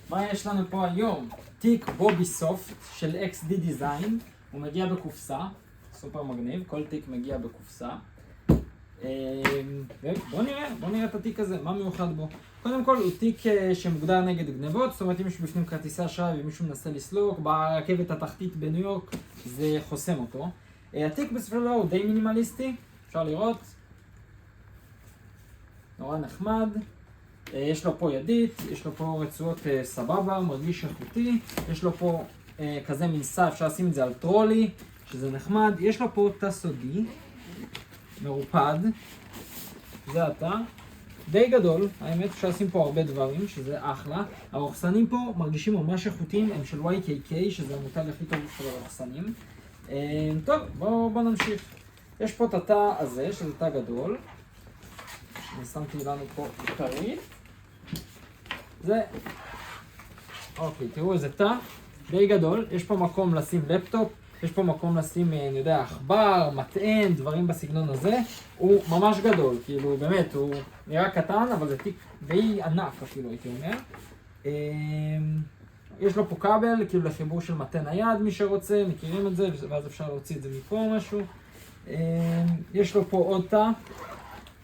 מה יש לנו פה היום? תיק בובי סופט של XD Design, הוא מגיע בקופסה, סופר מגניב, כל תיק מגיע בקופסה. בוא נראה את התיק הזה, מה מיוחד בו. קודם כל הוא תיק שמוגדר נגד גנבות, זאת אומרת אם יש בפנים כרטיסי אשראי ומישהו מנסה לסלוק, ברכבת התחתית בניו יורק זה חוסם אותו. התיק בסופו של דבר הוא די מינימליסטי, אפשר לראות. נורא נחמד. יש לו פה ידית, יש לו פה רצועות סבבה, מרגיש איכותי. יש לו פה כזה מנסה, אפשר לשים את זה על טרולי, שזה נחמד. יש לו פה תא סודי, מרופד. זה התא. די גדול, האמת אפשר לשים פה הרבה דברים, שזה אחלה. הרוחסנים פה מרגישים ממש איכותיים, הם של YKK, שזה המותג הכי טוב של הרוחסנים. טוב, בואו נמשיך. יש פה את התא הזה, שזה תא גדול. אני שמתי לנו פה כרית. זה, אוקיי, תראו איזה תא, די גדול. יש פה מקום לשים לפטופ, יש פה מקום לשים, אני יודע, עכבר, מטען, דברים בסגנון הזה. הוא ממש גדול, כאילו באמת, הוא נראה קטן, אבל זה תיק די ענק אפילו, הייתי אומר. יש לו פה כבל, כאילו לחיבור של מטען היד, מי שרוצה, מכירים את זה, ואז אפשר להוציא את זה מפה או משהו. יש לו פה עוד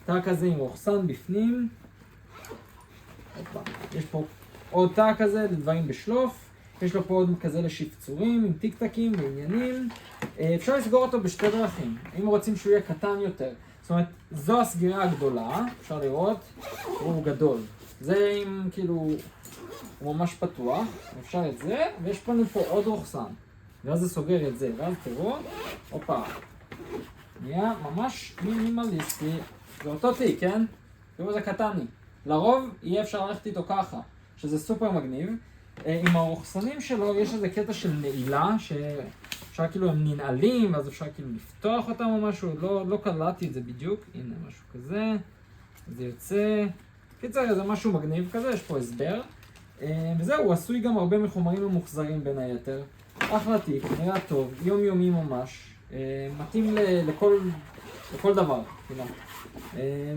תא כזה עם רוחסן בפנים. יש פה עוד תא כזה לדברים בשלוף. יש לו פה עוד כזה לשפצורים עם טיק-טקים ועניינים. אפשר לסגור אותו בשתי דרכים, אם רוצים שהוא יהיה קטן יותר. זאת אומרת, זו הסגירה הגדולה, אפשר לראות, הוא גדול. זה עם כאילו, הוא ממש פתוח, אפשר את זה, ויש פה עוד רוחסן. ואז זה סוגר את זה, ואז תראו, הופה. נהיה ממש מינימליסטי. זה אותו תיק, כן? תראו זה קטני. לרוב יהיה אפשר ללכת איתו ככה, שזה סופר מגניב. עם הרוחסנים שלו יש איזה קטע של נעילה, שאפשר כאילו הם ננעלים, ואז אפשר כאילו לפתוח אותם או משהו, לא קלטתי את זה בדיוק. הנה משהו כזה, זה יוצא. קיצר, זה משהו מגניב כזה, יש פה הסבר. וזהו, הוא עשוי גם הרבה מחומרים ממוחזרים בין היתר. אחלה תיק, נראה טוב, יומיומי ממש. מתאים לכל דבר, כאילו.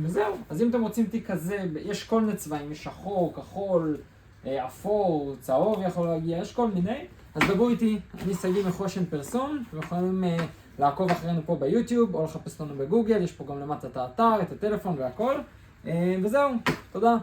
וזהו, אז אם אתם רוצים תיק כזה, יש כל מיני צבעים, יש שחור, כחול, אפור, צהוב יכול להגיע, יש כל מיני. אז דברו איתי, אני סגי מחושן פרסון, אתם יכולים לעקוב אחרינו פה ביוטיוב, או לחפש לנו בגוגל, יש פה גם למטה את האתר, את הטלפון והכל. וזהו, תודה.